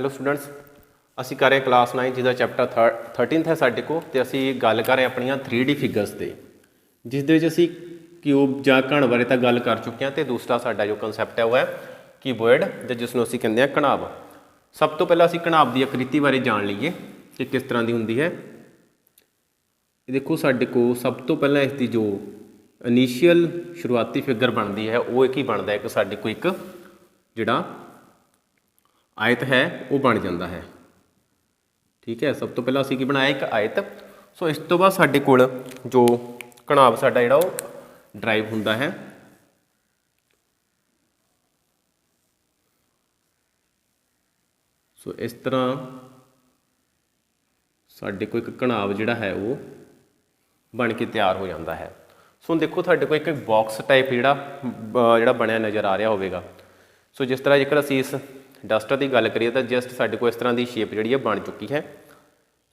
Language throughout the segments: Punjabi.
ਹੈਲੋ ਸਟੂਡੈਂਟਸ, ਅਸੀਂ ਕਰ ਰਹੇ ਕਲਾਸ 9 ਜਿਹਦਾ ਚੈਪਟਰ 13th ਹੈ ਸਾਡੇ ਕੋਲ ਅਤੇ ਅਸੀਂ ਗੱਲ ਕਰ ਰਹੇ ਆਪਣੀਆਂ 3D ਫਿਗਰਸ 'ਤੇ, ਜਿਸ ਦੇ ਵਿੱਚ ਅਸੀਂ ਕਿਊਬ ਜਾਂ ਘਣ ਬਾਰੇ ਤਾਂ ਗੱਲ ਕਰ ਚੁੱਕੇ ਹਾਂ ਅਤੇ ਦੂਸਰਾ ਸਾਡਾ ਜੋ ਕਨਸੈਪਟ ਹੈ ਉਹ ਹੈ ਕੀਬੋਇਡ, ਜਾਂ ਜਿਸ ਨੂੰ ਅਸੀਂ ਕਹਿੰਦੇ ਹਾਂ ਘਣਾਵ। ਸਭ ਤੋਂ ਪਹਿਲਾਂ ਅਸੀਂ ਘਣਾਵ ਦੀ ਆਕ੍ਰਿਤੀ ਬਾਰੇ ਜਾਣ ਲਈਏ ਕਿ ਕਿਸ ਤਰ੍ਹਾਂ ਦੀ ਹੁੰਦੀ ਹੈ। ਇਹ ਦੇਖੋ ਸਾਡੇ ਕੋਲ ਸਭ ਤੋਂ ਪਹਿਲਾਂ ਇਸ ਦੀ ਜੋ ਇਨੀਸ਼ੀਅਲ ਸ਼ੁਰੂਆਤੀ ਫਿਗਰ ਬਣਦੀ ਹੈ ਉਹ ਕੀ ਬਣਦਾ ਹੈ ਕਿ ਸਾਡੇ ਕੋਲ ਇੱਕ ਜਿਹੜਾ ਆਇਤ ਹੈ ਉਹ ਬਣ ਜਾਂਦਾ ਹੈ। ਠੀਕ ਹੈ, ਸਭ ਤੋਂ ਪਹਿਲਾਂ ਅਸੀਂ ਕੀ ਬਣਾਇਆ, ਇੱਕ ਆਇਤ। ਸੋ ਇਸ ਤੋਂ ਬਾਅਦ ਸਾਡੇ ਕੋਲ ਜੋ ਘਣਾਵ ਸਾਡਾ ਜਿਹੜਾ ਉਹ ਡਰਾਈਵ ਹੁੰਦਾ ਹੈ। ਸੋ ਇਸ ਤਰ੍ਹਾਂ ਸਾਡੇ ਕੋਲ ਇੱਕ ਘਣਾਵ ਜਿਹੜਾ ਹੈ ਉਹ ਬਣ ਕੇ ਤਿਆਰ ਹੋ ਜਾਂਦਾ ਹੈ। ਸੋ ਦੇਖੋ ਸਾਡੇ ਕੋਲ ਇੱਕ ਬਾਕਸ ਟਾਈਪ ਜਿਹੜਾ ਬਣਿਆ ਨਜ਼ਰ ਆ ਰਿਹਾ ਹੋਵੇਗਾ। ਸੋ ਜਿਸ ਤਰ੍ਹਾਂ ਜੇਕਰ ਅਸੀਂ ਇਸ ਡਸਟਰ ਦੀ ਗੱਲ ਕਰੀਏ ਤਾਂ ਜਸਟ ਸਾਡੇ ਕੋਲ ਇਸ ਤਰ੍ਹਾਂ ਦੀ ਸ਼ੇਪ ਜਿਹੜੀ ਹੈ ਬਣ ਚੁੱਕੀ ਹੈ।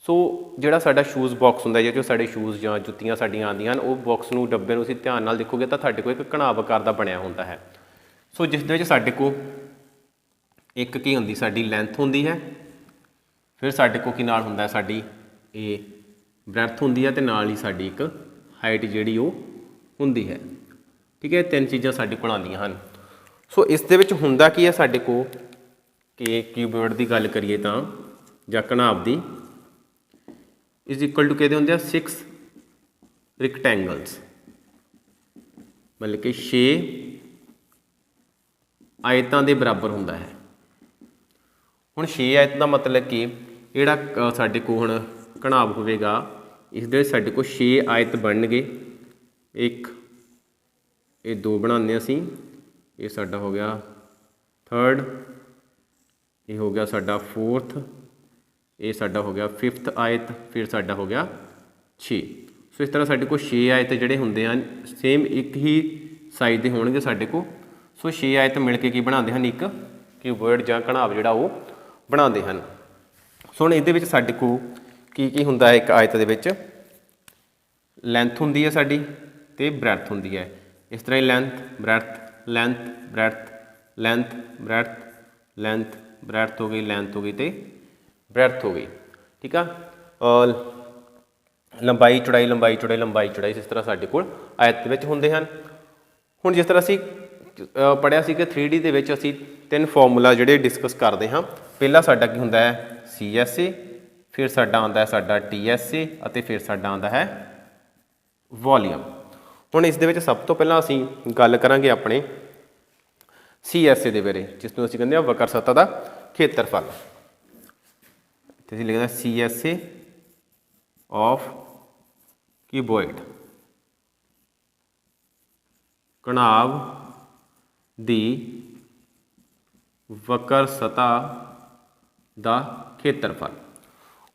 ਸੋ ਜਿਹੜਾ ਸਾਡਾ ਸ਼ੂਜ਼ ਬਾਕਸ ਹੁੰਦਾ ਜਿਹਦੇ 'ਚੋਂ ਸਾਡੇ ਸ਼ੂਜ਼ ਜਾਂ ਜੁੱਤੀਆਂ ਸਾਡੀਆਂ ਆਉਂਦੀਆਂ ਹਨ, ਉਹ ਬਾਕਸ ਨੂੰ ਡੱਬੇ ਨੂੰ ਅਸੀਂ ਧਿਆਨ ਨਾਲ ਦੇਖੋਗੇ ਤਾਂ ਸਾਡੇ ਕੋਲ ਇੱਕ ਘਣਾਵ ਆਕਾਰ ਦਾ ਬਣਿਆ ਹੁੰਦਾ ਹੈ। ਸੋ ਜਿਸ ਦੇ ਵਿੱਚ ਸਾਡੇ ਕੋਲ ਇੱਕ ਕੀ ਹੁੰਦੀ, ਸਾਡੀ ਲੈਂਥ ਹੁੰਦੀ ਹੈ, ਫਿਰ ਸਾਡੇ ਕੋਲ ਕੀ ਨਾਲ ਹੁੰਦਾ ਸਾਡੀ ਇਹ ਬ੍ਰੈਥ ਹੁੰਦੀ ਹੈ, ਅਤੇ ਨਾਲ ਹੀ ਸਾਡੀ ਇੱਕ ਹਾਈਟ ਜਿਹੜੀ ਉਹ ਹੁੰਦੀ ਹੈ। ਠੀਕ ਹੈ, ਤਿੰਨ ਚੀਜ਼ਾਂ ਸਾਡੇ ਕੋਲ ਆਉਂਦੀਆਂ ਹਨ। ਸੋ ਇਸ ਦੇ ਵਿੱਚ ਹੁੰਦਾ ਕੀ ਹੈ ਸਾਡੇ ਕੋਲ ਕਿ ਕਿਊਬੋਇਡ ਦੀ ਗੱਲ ਕਰੀਏ ਤਾਂ ਜਾਂ ਘਣਾਵ ਦੀ ਇਜ਼ ਇਕੁਅਲ ਟੂ ਕਿਹਦੇ ਹੁੰਦੇ ਆ, 6 ਰਿਕਟੈਂਗਲਸ, ਮਤਲਬ ਕਿ 6 ਆਇਤਾਂ ਦੇ ਬਰਾਬਰ ਹੁੰਦਾ ਹੈ। ਹੁਣ 6 ਆਇਤ ਦਾ ਮਤਲਬ ਕਿ ਜਿਹੜਾ ਸਾਡੇ ਕੋਲ ਹੁਣ ਘਣਾਵ ਹੋਵੇਗਾ ਇਸ ਦੇ ਵਿੱਚ ਸਾਡੇ ਕੋਲ 6 ਆਇਤ ਬਣਨਗੇ। ਇੱਕ ਇਹ ਦੋ ਬਣਾਉਂਦੇ ਹਾਂ ਅਸੀਂ, ਇਹ ਸਾਡਾ ਹੋ ਗਿਆ 3rd, ਇਹ ਹੋ ਗਿਆ ਸਾਡਾ 4th, ਇਹ ਸਾਡਾ ਹੋ ਗਿਆ 5th ਆਇਤ, ਫਿਰ ਸਾਡਾ ਹੋ ਗਿਆ 6। ਸੋ ਇਸ ਤਰ੍ਹਾਂ ਸਾਡੇ ਕੋਲ 6 ਆਇਤ ਜਿਹੜੇ ਹੁੰਦੇ ਹਨ, ਸੇਮ ਇੱਕ ਹੀ ਸਾਈਜ਼ ਦੇ ਹੋਣਗੇ ਸਾਡੇ ਕੋਲ। ਸੋ 6 ਆਇਤ ਮਿਲ ਕੇ ਕੀ ਬਣਾਉਂਦੇ ਹਨ, ਇੱਕ ਕਿਊਬੋਇਡ ਜਾਂ ਘਣਾਵ ਜਿਹੜਾ ਉਹ ਬਣਾਉਂਦੇ ਹਨ। ਸੋ ਹੁਣ ਇਹਦੇ ਵਿੱਚ ਸਾਡੇ ਕੋਲ ਕੀ ਹੁੰਦਾ ਹੈ, ਇੱਕ ਆਇਤ ਦੇ ਵਿੱਚ ਲੈਂਥ ਹੁੰਦੀ ਹੈ ਸਾਡੀ ਅਤੇ ਬ੍ਰੈਥ ਹੁੰਦੀ ਹੈ। ਇਸ ਤਰ੍ਹਾਂ ਹੀ length breadth length breadth length breadth length breadth ਹੋ ਗਈ, ਲੈਂਥ ਹੋ ਗਈ ਅਤੇ ਬ੍ਰੈਥ ਹੋ ਗਈ। ਠੀਕ ਆ, ਲੰਬਾਈ ਚੌੜਾਈ ਲੰਬਾਈ ਚੌੜਾਈ ਲੰਬਾਈ ਚੌੜਾਈ ਇਸ ਤਰ੍ਹਾਂ ਸਾਡੇ ਕੋਲ ਆਇਤ ਦੇ ਵਿੱਚ ਹੁੰਦੇ ਹਨ। ਹੁਣ ਜਿਸ ਤਰ੍ਹਾਂ ਅਸੀਂ ਪੜ੍ਹਿਆ ਸੀ ਕਿ 3D ਦੇ ਵਿੱਚ ਅਸੀਂ 3 ਫਾਰਮੂਲਾ ਜਿਹੜੇ ਡਿਸਕਸ ਕਰਦੇ ਹਾਂ। ਪਹਿਲਾ ਸਾਡਾ ਕੀ ਹੁੰਦਾ ਹੈ, CSA, ਫਿਰ ਸਾਡਾ ਆਉਂਦਾ ਹੈ ਸਾਡਾ TSA, ਅਤੇ ਫਿਰ ਸਾਡਾ ਆਉਂਦਾ ਹੈ ਵੋਲੀਅਮ। ਹੁਣ ਇਸ ਦੇ ਵਿੱਚ ਸਭ ਤੋਂ ਪਹਿਲਾਂ ਅਸੀਂ ਗੱਲ ਕਰਾਂਗੇ ਆਪਣੇ CSA ਦੇ ਬਾਰੇ, ਜਿਸ ਨੂੰ ਅਸੀਂ ਕਹਿੰਦੇ ਹਾਂ ਵਕਰ ਸਤ੍ਹਾ ਦਾ ਖੇਤਰਫਲ। ਇੱਥੇ ਅਸੀਂ ਲਿਖਦੇ ਹਾਂ CSA ਆਫ ਕਿਊਬੋਇਡ, ਘਣਾਵ ਦੀ ਵਕਰ ਸਤ੍ਹਾ ਦਾ ਖੇਤਰਫਲ।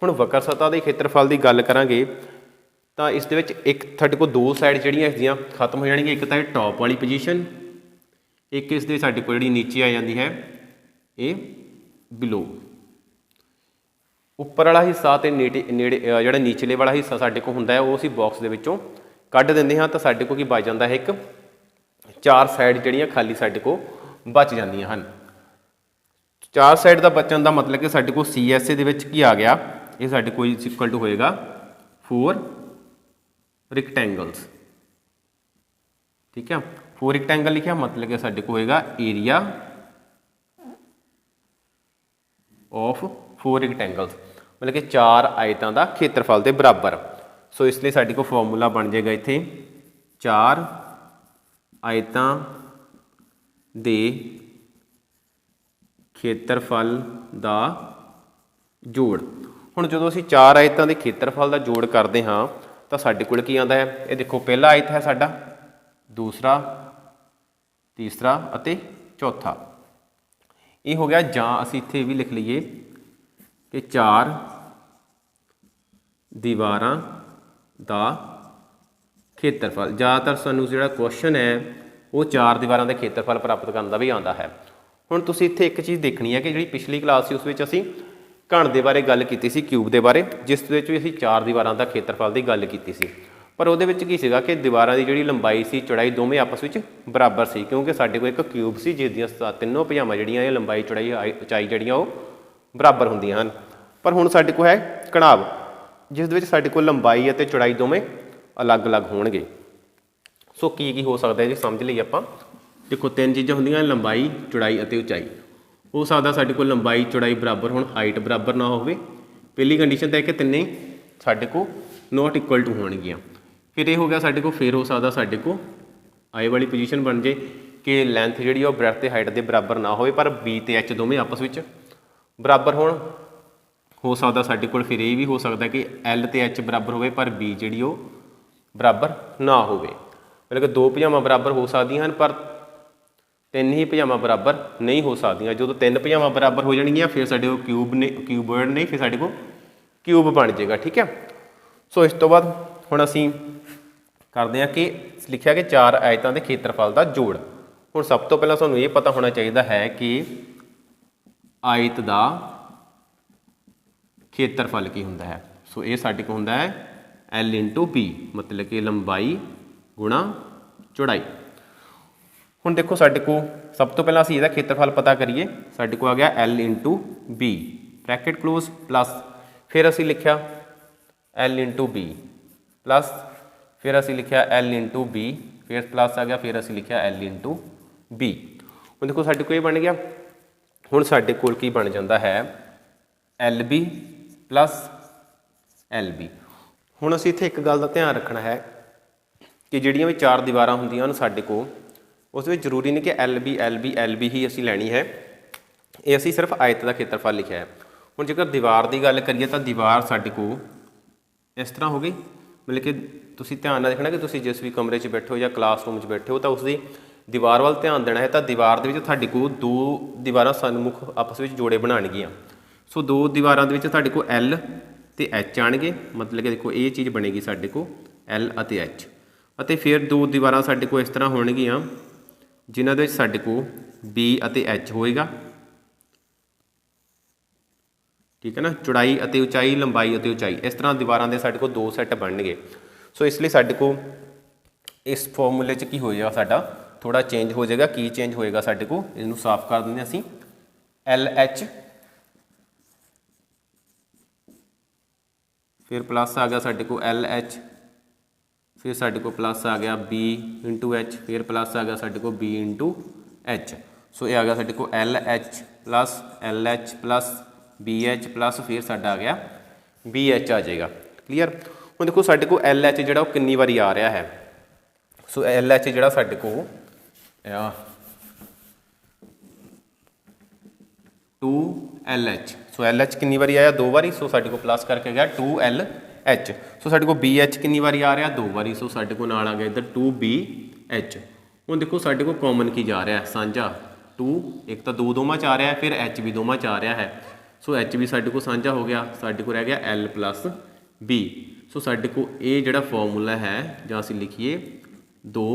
ਹੁਣ ਵਕਰ ਸਤ੍ਹਾ ਦੇ ਖੇਤਰਫਲ ਦੀ ਗੱਲ ਕਰਾਂਗੇ ਤਾਂ ਇਸ ਦੇ ਵਿੱਚ ਇੱਕ ਸਾਡੇ ਕੋਲ ਦੋ ਸਾਈਡ ਜਿਹੜੀਆਂ ਇਸਦੀਆਂ ਖਤਮ ਹੋ ਜਾਣਗੀਆਂ। ਇੱਕ ਤਾਂ ਇਹ ਟੌਪ ਵਾਲੀ ਪੋਜੀਸ਼ਨ, ਇੱਕ ਇਸ ਦੇ ਸਾਡੇ ਕੋਲ ਜਿਹੜੀ ਨੀਚੇ ਆ ਜਾਂਦੀ ਹੈ ਇਹ ਬਿਲੋ। ਉੱਪਰ ਵਾਲਾ ਹਿੱਸਾ ਅਤੇ ਨੇੜੇ ਜਿਹੜਾ ਨੀਚਲੇ ਵਾਲਾ ਹਿੱਸਾ ਸਾਡੇ ਕੋਲ ਹੁੰਦਾ ਹੈ ਉਹ ਅਸੀਂ ਬਾਕਸ ਦੇ ਵਿੱਚੋਂ ਕੱਢ ਦਿੰਦੇ ਹਾਂ, ਤਾਂ ਸਾਡੇ ਕੋਲ ਕੀ ਬਚ ਜਾਂਦਾ ਹੈ, ਇੱਕ 4 ਸਾਈਡ ਜਿਹੜੀਆਂ ਖਾਲੀ ਸਾਡੇ ਕੋਲ ਬਚ ਜਾਂਦੀਆਂ ਹਨ। 4 ਸਾਈਡ ਦਾ ਬਚਣ ਦਾ ਮਤਲਬ ਕਿ ਸਾਡੇ ਕੋਲ CSA ਦੇ ਵਿੱਚ ਕੀ ਆ ਗਿਆ, ਇਹ ਸਾਡੇ ਕੋਲ ਇਕੁਅਲ ਟੂ ਹੋਏਗਾ 4 ਰਿਕਟੈਂਗਲਸ। ਠੀਕ ਹੈ, 4 ਰਿਕਟੈਂਗਲ ਲਿਖਿਆ ਮਤਲਬ ਕਿ ਸਾਡੇ ਕੋਲ ਹੋਏਗਾ ਏਰੀਆ ਆਫ 4 ਰਿਕਟੈਂਗਲਸ, ਮਤਲਬ ਕਿ 4 ਆਇਤਾਂ ਦਾ ਖੇਤਰਫਲ ਦੇ ਬਰਾਬਰ। ਸੋ ਇਸ ਲਈ ਸਾਡੇ ਕੋਲ ਫਾਰਮੂਲਾ ਬਣ ਜਾਏਗਾ ਇੱਥੇ 4 ਆਇਤਾਂ ਦੇ ਖੇਤਰਫਲ ਦਾ ਜੋੜ। ਹੁਣ ਜਦੋਂ ਅਸੀਂ 4 ਆਇਤਾਂ ਦੇ ਖੇਤਰਫਲ ਦਾ ਜੋੜ ਕਰਦੇ ਹਾਂ ਤਾਂ ਸਾਡੇ ਕੋਲ ਕੀ ਆਉਂਦਾ ਹੈ, ਇਹ ਦੇਖੋ ਪਹਿਲਾ ਆਇਤ ਹੈ ਸਾਡਾ, ਦੂਸਰਾ, ਤੀਸਰਾ ਅਤੇ ਚੌਥਾ। ਇਹ ਹੋ ਗਿਆ, ਜਾਂ ਅਸੀਂ ਇੱਥੇ ਵੀ ਲਿਖ ਲਈਏ ਕਿ 4 ਦੀਵਾਰਾਂ ਦਾ ਖੇਤਰਫਲ। ਜ਼ਿਆਦਾਤਰ ਸਾਨੂੰ ਜਿਹੜਾ ਕੁਐਸਚਨ ਹੈ ਉਹ 4 ਦੀਵਾਰਾਂ ਦੇ ਖੇਤਰਫਲ ਪ੍ਰਾਪਤ ਕਰਨ ਦਾ ਵੀ ਆਉਂਦਾ ਹੈ। ਹੁਣ ਤੁਸੀਂ ਇੱਥੇ ਇੱਕ ਚੀਜ਼ ਦੇਖਣੀ ਹੈ ਕਿ ਜਿਹੜੀ ਪਿਛਲੀ ਕਲਾਸ ਸੀ ਉਸ ਵਿੱਚ ਅਸੀਂ ਘਣ ਦੇ ਬਾਰੇ ਗੱਲ ਕੀਤੀ ਸੀ, ਕਿਊਬ ਦੇ ਬਾਰੇ, ਜਿਸ ਵਿੱਚ ਵੀ ਅਸੀਂ 4 ਦੀਵਾਰਾਂ ਦਾ ਖੇਤਰਫਲ ਦੀ ਗੱਲ ਕੀਤੀ ਸੀ। ਪਰ ਉਹਦੇ ਵਿੱਚ ਕੀ ਸੀਗਾ ਕਿ ਦੀਵਾਰਾਂ ਦੀ ਜਿਹੜੀ ਲੰਬਾਈ ਸੀ, ਚੌੜਾਈ ਦੋਵੇਂ ਆਪਸ ਵਿੱਚ ਬਰਾਬਰ ਸੀ, ਕਿਉਂਕਿ ਸਾਡੇ ਕੋਲ ਇੱਕ ਕਿਊਬ ਸੀ ਜਿਸ ਦੀਆਂ ਤਿੰਨੋਂ ਭੁਜਾਵਾਂ ਜਿਹੜੀਆਂ ਇਹ ਲੰਬਾਈ ਚੌੜਾਈ ਉਚਾਈ ਜਿਹੜੀਆਂ ਉਹ बराबर होंदियां हन। पर हुण साडे कोल है घणाव जिस दे विच साडे कोल लंबाई अते चौड़ाई दोवें अलग अलग होणगे। सो की हो सकता है जी समझ लईए आपां। देखो तीन चीज़ां होंदियां लंबाई चौड़ाई अते उचाई। हो सकदा साडे कोल लंबाई चौड़ाई बराबर होण हाइट बराबर ना होवे। पहली कंडीशन तो है कि तिन्ने साडे कोल नॉट इक्वल टू होणगियां। फिर ये हो गया साडे कोल, फिर हो सकदा साडे कोल आई वाली पोजीशन बन जाए कि लैंथ जिहड़ी वो ब्रैथ ते हाइट के बराबर ना होवे पर बी ते एच दोवें आपस विच बराबर होण। हो सकदा साडे कोल फिर ये भी हो सकदा कि एल ते एच बराबर होवे पर बी जिहड़ी वो बराबर ना होवे। मतलब कि दो भुजावां बराबर हो सकदियां हन पर तीन ही भुजावां बराबर नहीं हो सकदियां। जो तीन भुजावां बराबर हो जाणगियां फिर साडे कोल क्यूब ने क्यूबॉइड नहीं, फिर साडे कोल क्यूब बन जाएगा। ठीक है। सो इस तो बाद हुण असीं करते हैं कि लिखा कि चार आयतां दे खेत्रफल का जोड़। हुण सब तो पहला सानूं ये पता होना चाहिए है कि आयत का खेत्रफल की हुंदा है। सो ये साडे कोल हुंदा है एल इंटू बी, मतलब कि लंबाई गुणा चौड़ाई। हुण देखो साडे कोल सब तो पहला असीं इहदा खेत्रफल पता करिए। साडे कोल आ गया L into B bracket close plus फिर असीं लिखिया एल इंटू बी प्लस फिर असीं लिखिया एल इंटू बी फिर प्लस आ गया फिर असीं लिखिया एल इंटू बी। हुण देखो साडे कोल ये बन गया। हुण साडे कोल की बन जाता है L B plus L B. हुण असीं इत्थे एक गल दा ध्यान रखना है कि जिहड़ियां भी चार दीवारां हुंदियां हन साडे कोल उस विच जरूरी नहीं कि एल बी ही असीं लैनी है। ये असीं सिर्फ आयत का खेत्रफल लिखिया है। हुण जेकर दीवार की गल करिए तो दीवार साडे कोल इस तरह हो गई। मतलब कि तुसीं ध्यान नाल देखना कि तुसीं जिस भी कमरे 'च बैठे हो या क्लासरूम 'च बैठे हो तो उसकी दीवार वाल ध्यान देना है। तो दीवार दे विच साडे कोल दो दीवारां सन्मुख आपस में जोड़े बनाणगियां। सो दो दीवारां दे विच साडे कोल एल ते एच आणगे। मतलब कि देखो ये चीज़ बनेगी साडे कोल एल अते एच। अते फिर दो दीवारां साडे कोल इस तरह होणगियां जिन्हां दे विच साडे कोल बी अते एच होएगा। ठीक है ना। चौड़ाई अते उचाई लंबाई अते उचाई इस तरह दीवारां दे साडे कोल दो सैट बनणगे। सो इसलिए साडे कोल इस फॉर्मूले च की हो जाएगा साडा थोड़ा चेंज हो जाएगा। की चेंज होएगा साडे कोल इहनूं साफ कर दिंदे असीं एल एच फिर प्लस आ गया साडे कोल एल एच फिर साडे कोल प्लस आ गया बी इंटू एच फिर प्लस आ गया साडे कोल बी इंटू एच। सो ये आ गया साडे कोल L H plus B H plus फिर साडा आ गया बी एच आ जाएगा। क्लीयर। हुण देखो साडे कोल एल एच जिहड़ा वो कितनी वारी आ रहा है। सो एल एच जिहड़ा साडे कोल 2LH। सो एल एच कितनी बारी आया दो बारी। सो साडे कोल प्लस करके गया 2LH। सो साडे कोल बी एच कितनी बारी आ रहा दो बारी। सो साडे कोल नाल आ गया इधर 2BH। हुण देखो साडे कोल कॉमन की जा रहा है साझा 2 एक तो दो दोवां च आ रहा है फिर एच भी दोवां च आ रहा है। सो एच भी साडे कोल साझा हो गया। साडे कोल रह गया L प्लस B। सो साडे कोल ये जिहड़ा फॉर्मूला है जां असीं लिखीए 2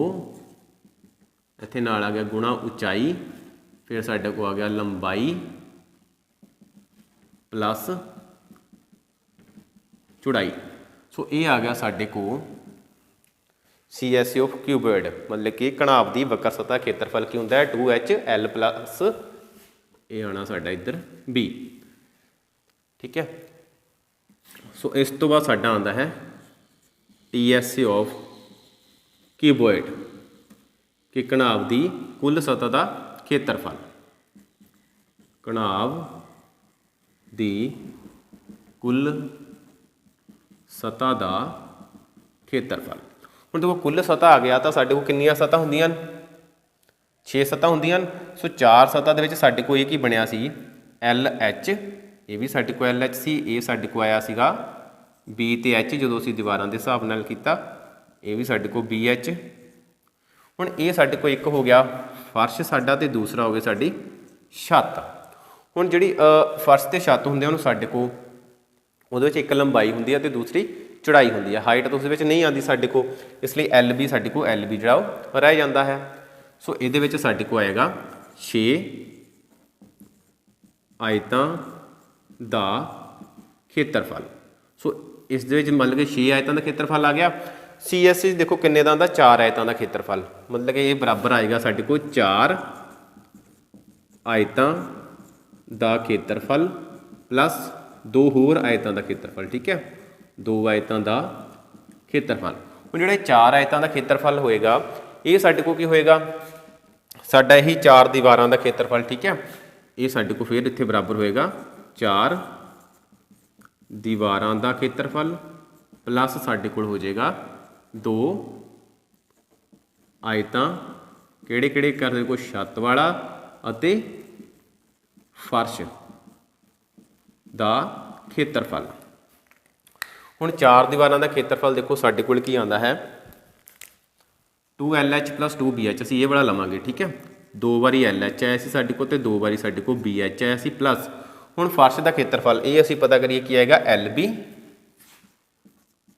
इत्थे नाल आ गया गुणा उचाई फिर साडे कोल आ गया लंबाई प्लस चौड़ाई। सो ये आ गया साडे कोल CSA ऑफ क्यूबॉइड मतलब कि घणाव की वक्र सतह खेत्रफल की होंदा है 2HL प्लस ये आना साडा इधर B। ठीक है। सो इस तो बाद साडा आंदा है TSA ऑफ क्यूबॉइड कि घणाव की कुल सतह का खेत्रफल घणाव की कुल सतह का खेत्रफल। हुण देखो कुल सतह आ गया तो साडे कोल कितनियां सतह हुंदियां 6 सतह हुंदियां। सो 4 सतह दे विच साडे कोल की बनिया सी LH। ये भी साडे कोल LH सी। ये साडे कोल आया सीगा B ते H जदों असीं दीवारां दे हिसाब नाल कीता। ये भी साडे कोल BH। हुण ये साडे कोल एक हो गया फर्श साडा ते दूसरा हो गया साडी छत। हुण जिहड़ी फर्श ते छत हुंदे उहनूं साडे कोल ਉਹਦੇ ਵਿੱਚ एक लंबाई होंगी है तो दूसरी चौड़ाई होंगी है। हाइट तो उस नहीं आती साडे को इसलिए LB साडे को LB जो रह जाता है। सो ये साडे को आएगा 6 आयतां दा खेत्रफल। सो इस मतलब कि 6 आयतां दा खेत्रफल आ गया। CSA देखो किन्ने दा आंदा 4 आयतां दा खेत्रफल मतलब कि ये बराबर आएगा साडे को 4 आयतां दा खेत्रफल प्लस 2 होर आयतां का खेत्रफल। ठीक है, 2 आयतां का खेत्रफल। ਹੁਣ ਜਿਹੜੇ 4 ਆਇਤਾਂ ਦਾ ਖੇਤਰਫਲ ਹੋਏਗਾ ਇਹ ਸਾਡੇ ਕੋਲ ਕੀ ਹੋਏਗਾ, ਸਾਡਾ ਇਹੀ 4 ਦੀਵਾਰਾਂ ਦਾ ਖੇਤਰਫਲ। ਠੀਕ ਹੈ, ਇਹ ਸਾਡੇ ਕੋਲ ਫਿਰ ਇੱਥੇ ਬਰਾਬਰ ਹੋਏਗਾ 4 ਦੀਵਾਰਾਂ ਦਾ ਖੇਤਰਫਲ ਪਲੱਸ ਸਾਡੇ ਕੋਲ ਹੋ ਜਾਏਗਾ 2 ਆਇਤਾਂ ਕਿਹੜੇ ਕਿਹੜੇ ਕਰਦੇ ਕੋਲ ਛੱਤ ਵਾਲਾ ਅਤੇ ਫਰਸ਼ ਦਾ ਖੇਤਰਫਲ। ਹੁਣ 4 ਦੀਵਾਰਾਂ ਦਾ ਖੇਤਰਫਲ ਦੇਖੋ ਸਾਡੇ ਕੋਲ ਕੀ ਆਉਂਦਾ ਹੈ 2LH + 2BH। ਅਸੀਂ ਇਹ ਵਾਲਾ ਲਵਾਂਗੇ। ਠੀਕ ਹੈ, 2 ਵਾਰੀ LH ਆਇਆ ਸੀ ਸਾਡੇ ਕੋਲ ਤੇ 2 ਵਾਰੀ ਸਾਡੇ ਕੋਲ BH ਆਇਆ ਸੀ ਪਲੱਸ ਹੁਣ ਫਰਸ਼ ਦਾ ਖੇਤਰਫਲ ਇਹ ਅਸੀਂ ਪਤਾ ਕਰੀਏ ਕੀ ਆਏਗਾ LB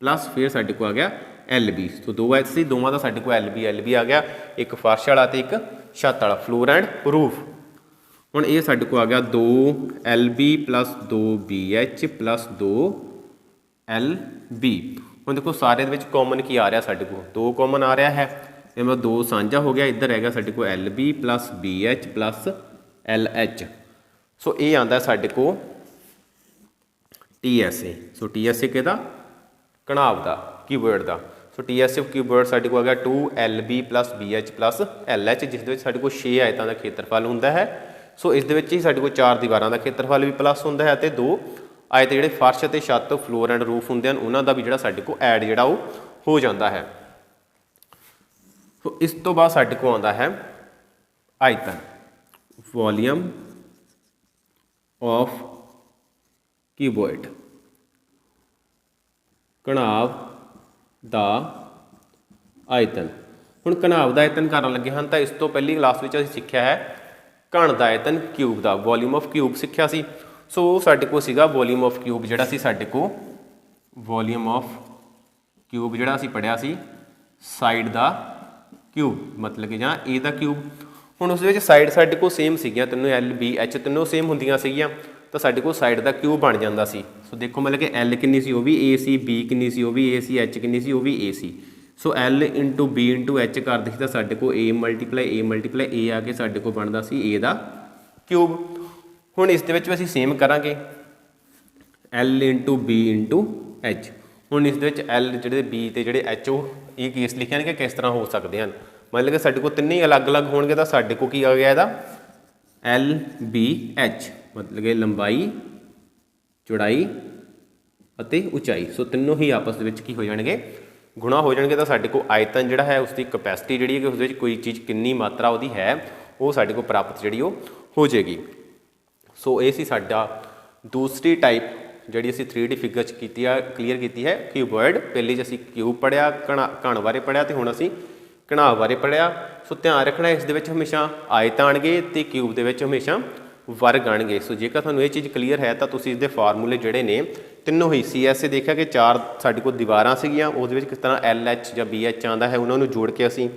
ਪਲੱਸ ਫਿਰ ਸਾਡੇ ਕੋਲ ਆ ਗਿਆ LB। ਸੋ 2 ਆਏ ਸੀ, ਦੋਵਾਂ ਦਾ ਸਾਡੇ ਕੋਲ LB ਆ ਗਿਆ, ਇੱਕ ਫਰਸ਼ ਵਾਲਾ ਤੇ ਇੱਕ ਛੱਤ ਵਾਲਾ, ਫਲੋਰ ਐਂਡ ਰੂਫ। ਹੁਣ ਇਹ ਸਾਡੇ ਕੋਲ ਆ ਗਿਆ 2LB + 2BH + 2LB। ਹੁਣ ਦੇਖੋ ਸਾਰੇ ਦੇ ਵਿੱਚ ਕਾਮਨ ਕੀ ਆ ਰਿਹਾ ਸਾਡੇ ਕੋਲ 2 ਕਾਮਨ ਆ ਰਿਹਾ ਹੈ, ਇਹ ਮਤਲਬ 2 ਸਾਂਝਾ ਹੋ ਗਿਆ। ਇੱਧਰ ਹੈਗਾ ਸਾਡੇ ਕੋਲ LB + BH + LH। ਸੋ ਇਹ ਆਉਂਦਾ ਸਾਡੇ ਕੋਲ TSA। ਸੋ TSA ਕਿਹਦਾ, ਘਣਾਵ ਦਾ, ਕਿਊਬੋਇਡ ਦਾ। ਸੋ TSA ਕਿਊਬੋਇਡ ਸਾਡੇ ਕੋਲ ਆ ਗਿਆ 2LB + BH + LH, ਜਿਸ ਦੇ ਵਿੱਚ ਸਾਡੇ ਕੋਲ 6 ਆਇਤਾਂ ਦਾ ਖੇਤਰਫਲ ਹੁੰਦਾ ਹੈ। ਸੋ ਇਸ ਦੇ ਵਿੱਚ ਹੀ ਸਾਡੇ ਕੋਲ 4 ਦੀਵਾਰਾਂ ਦਾ ਖੇਤਰਫਲ ਵੀ ਪਲੱਸ ਹੁੰਦਾ ਹੈ ਅਤੇ 2 ਆਇਤ ਜਿਹੜੇ ਫਰਸ਼ ਅਤੇ ਛੱਤ, ਫਲੋਰ ਐਂਡ ਰੂਫ ਹੁੰਦੇ ਹਨ ਉਹਨਾਂ ਦਾ ਵੀ ਜਿਹੜਾ ਸਾਡੇ ਕੋਲ ਐਡ ਜਿਹੜਾ ਉਹ ਹੋ ਜਾਂਦਾ ਹੈ। ਸੋ ਇਸ ਤੋਂ ਬਾਅਦ ਸਾਡੇ ਕੋਲ ਆਉਂਦਾ ਹੈ ਆਇਤਨ, ਵੋਲੀਅਮ ਆਫ ਕਿਊਬੋਇਡ, ਘਣਾਵ ਦਾ ਆਇਤਨ। ਹੁਣ ਘਣਾਵ ਦਾ ਆਇਤਨ ਕਰਨ ਲੱਗੇ ਹਨ ਤਾਂ ਇਸ ਤੋਂ ਪਹਿਲੀ ਕਲਾਸ ਵਿੱਚ ਅਸੀਂ ਸਿੱਖਿਆ ਹੈ ਘਣ ਦਾ ਆਇਤਨ ਕਿਊਬ ਦਾ, ਵੋਲੀਅਮ ਆਫ ਕਿਊਬ ਸਿੱਖਿਆ ਸੀ। ਸੋ ਸਾਡੇ ਕੋਲ ਸੀਗਾ ਵੋਲੀਅਮ ਆਫ ਕਿਊਬ ਜਿਹੜਾ ਸੀ ਸਾਡੇ ਕੋਲ ਵੋਲੀਅਮ ਆਫ ਕਿਊਬ ਜਿਹੜਾ ਅਸੀਂ ਪੜ੍ਹਿਆ ਸੀ ਸਾਈਡ ਦਾ ਕਿਊਬ, ਮਤਲਬ ਕਿ ਜਾਂ ਏ ਦਾ ਕਿਊਬ। ਹੁਣ ਉਸ ਦੇ ਵਿੱਚ ਸਾਈਡ ਸਾਡੇ ਕੋਲ ਸੇਮ ਸੀਗੀਆਂ ਤਿੰਨੋਂ, LB H ਤਿੰਨੋਂ ਸੇਮ ਹੁੰਦੀਆਂ ਸੀਗੀਆਂ ਤਾਂ ਸਾਡੇ ਕੋਲ ਸਾਈਡ ਦਾ ਕਿਊਬ ਬਣ ਜਾਂਦਾ ਸੀ। ਸੋ ਦੇਖੋ ਮਤਲਬ ਕਿ L ਕਿੰਨੀ ਸੀ ਉਹ ਵੀ A ਸੀ, B ਕਿੰਨੀ ਸੀ ਉਹ ਵੀ A ਸੀ, H ਕਿੰਨੀ ਸੀ ਉਹ ਵੀ A C. So L × B × H ਕਰਦੇ ਸੀ ਤਾਂ ਸਾਡੇ ਕੋਲ A × A ਆ ਕੇ ਸਾਡੇ ਕੋਲ ਬਣਦਾ ਸੀ A ਦਾ ਕਿਊਬ। ਹੁਣ ਇਸ ਦੇ ਵਿੱਚ ਵੀ ਅਸੀਂ ਸੇਮ ਕਰਾਂਗੇ L × B × H। ਹੁਣ ਇਸ ਦੇ ਵਿੱਚ L ਜਿਹੜੇ B ਤੇ ਜਿਹੜੇ H ਉਹ ਇਹ ਕੇਸ ਲਿਖਿਆ ਕਿਸ ਤਰ੍ਹਾਂ ਹੋ ਸਕਦੇ ਹਨ, ਮਤਲਬ ਕਿ ਸਾਡੇ ਕੋਲ ਤਿੰਨੇ ਹੀ ਅਲੱਗ-ਅਲੱਗ ਹੋਣਗੇ ਤਾਂ ਸਾਡੇ ਕੋਲ ਕੀ ਆ ਗਿਆ ਇਹਦਾ LBH, ਮਤਲਬ ਕਿ ਲੰਬਾਈ, ਚੌੜਾਈ ਅਤੇ ਉਚਾਈ। ਸੋ ਤਿੰਨੋਂ ਹੀ ਆਪਸ ਦੇ ਵਿੱਚ ਕੀ ਹੋ ਜਾਣਗੇ, ਗੁਣਾ ਹੋ ਜਾਣਗੇ। ਤਾਂ ਸਾਡੇ ਕੋਲ ਆਇਤਨ ਜਿਹੜਾ ਹੈ ਉਸਦੀ ਕਪੈਸਿਟੀ ਜਿਹੜੀ ਹੈ ਕਿ ਉਸ ਵਿੱਚ ਕੋਈ ਚੀਜ਼ ਕਿੰਨੀ ਮਾਤਰਾ ਉਹਦੀ ਹੈ ਉਹ ਸਾਡੇ ਕੋਲ ਪ੍ਰਾਪਤ ਜਿਹੜੀ ਉਹ ਹੋ ਜਾਏਗੀ। ਸੋ ਇਹ ਸੀ ਸਾਡਾ ਦੂਸਰੀ ਟਾਈਪ ਜਿਹੜੀ ਅਸੀਂ 3D ਫਿਗਰ 'ਚ ਕੀਤੀ ਆ, ਕਲੀਅਰ ਕੀਤੀ ਹੈ ਕਿਊਬੋਇਡ। ਪਹਿਲੀ 'ਚ ਅਸੀਂ ਕਿਊਬ ਪੜ੍ਹਿਆ, ਘਣ ਬਾਰੇ ਪੜ੍ਹਿਆ ਅਤੇ ਹੁਣ ਅਸੀਂ ਘਣਾਵ ਬਾਰੇ ਪੜ੍ਹਿਆ। ਸੋ ਧਿਆਨ ਰੱਖਣਾ ਇਸ ਦੇ ਵਿੱਚ ਹਮੇਸ਼ਾ ਆਇਤ ਆਉਣਗੇ ਅਤੇ ਕਿਊਬ ਦੇ ਵਿੱਚ ਹਮੇਸ਼ਾ ਵਰਗ ਆਉਣਗੇ। ਸੋ ਜੇਕਰ ਤੁਹਾਨੂੰ ਇਹ ਚੀਜ਼ ਕਲੀਅਰ ਹੈ ਤਾਂ ਤੁਸੀਂ ਇਸਦੇ ਫਾਰਮੂਲੇ ਜਿਹੜੇ ਨੇ ਤਿੰਨੋਂ ਹੀ CSA ਦੇਖਿਆ ਕਿ 4 ਸਾਡੇ ਕੋਲ ਦੀਵਾਰਾਂ ਸੀਗੀਆਂ, ਉਹਦੇ ਵਿੱਚ ਕਿਸ ਤਰ੍ਹਾਂ LH ਜਾਂ BH ਆਉਂਦਾ ਹੈ, ਉਹਨਾਂ ਨੂੰ ਜੋੜ ਕੇ ਅਸੀਂ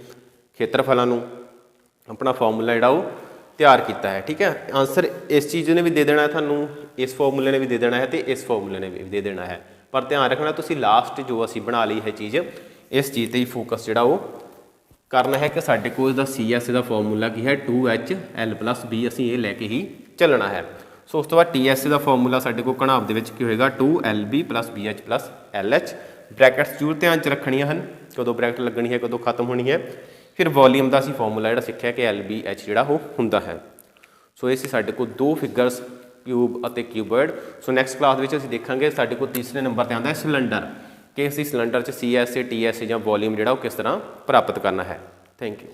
ਖੇਤਰਫਲਾਂ ਨੂੰ ਆਪਣਾ ਫਾਰਮੂਲਾ ਜਿਹੜਾ ਉਹ ਤਿਆਰ ਕੀਤਾ ਹੈ। ਠੀਕ ਹੈ, ਆਂਸਰ ਇਸ ਚੀਜ਼ ਨੇ ਵੀ ਦੇ ਦੇਣਾ ਹੈ ਤੁਹਾਨੂੰ, ਇਸ ਫਾਰਮੂਲੇ ਨੇ ਵੀ ਦੇ ਦੇਣਾ ਹੈ ਅਤੇ ਇਸ ਫਾਰਮੂਲੇ ਨੇ ਵੀ ਦੇ ਦੇਣਾ ਹੈ। ਪਰ ਧਿਆਨ ਰੱਖਣਾ ਤੁਸੀਂ ਲਾਸਟ ਜੋ ਅਸੀਂ ਬਣਾ ਲਈ ਹੈ ਚੀਜ਼, ਇਸ ਚੀਜ਼ 'ਤੇ ਹੀ ਫੋਕਸ ਜਿਹੜਾ ਉਹ ਕਰਨਾ ਹੈ ਕਿ ਸਾਡੇ ਕੋਲ ਇਹਦਾ CSA ਦਾ ਫਾਰਮੂਲਾ ਕੀ ਹੈ 2HL + B, ਅਸੀਂ ਇਹ ਲੈ ਕੇ ਹੀ ਚੱਲਣਾ ਹੈ। ਸੋ ਉਸ ਤੋਂ ਬਾਅਦ TSA ਦਾ ਫਾਰਮੂਲਾ ਸਾਡੇ ਕੋਲ ਘਣਾਵ ਦੇ ਵਿੱਚ ਕੀ ਹੋਏਗਾ 2LB + BH + LH। ਬ੍ਰੈਕਟਸ ਜ਼ਰੂਰ ਧਿਆਨ 'ਚ ਰੱਖਣੀਆਂ ਹਨ, ਕਦੋਂ ਬ੍ਰੈਕਟ ਲੱਗਣੀ ਹੈ, ਕਦੋਂ ਖਤਮ ਹੋਣੀ ਹੈ। ਫਿਰ ਵੋਲੀਅਮ ਦਾ ਅਸੀਂ ਫਾਰਮੂਲਾ ਜਿਹੜਾ ਸਿੱਖਿਆ ਕਿ LBH ਜਿਹੜਾ ਉਹ ਹੁੰਦਾ ਹੈ। ਸੋ ਇਹ ਸੀ ਸਾਡੇ ਕੋਲ 2 ਫਿਗਰਸ, ਕਿਊਬ ਅਤੇ ਕਿਊਬੋਇਡ। ਸੋ ਨੈਕਸਟ ਕਲਾਸ ਵਿੱਚ ਅਸੀਂ ਦੇਖਾਂਗੇ ਸਾਡੇ ਕੋਲ ਤੀਸਰੇ ਨੰਬਰ 'ਤੇ ਆਉਂਦਾ ਹੈ ਸਿਲੰਡਰ, ਕਿ ਅਸੀਂ ਸਿਲੰਡਰ 'ਚ CSA TSA ਜਾਂ ਵੋਲੀਅਮ ਜਿਹੜਾ ਉਹ ਕਿਸ ਤਰ੍ਹਾਂ ਪ੍ਰਾਪਤ ਕਰਨਾ ਹੈ। Thank you.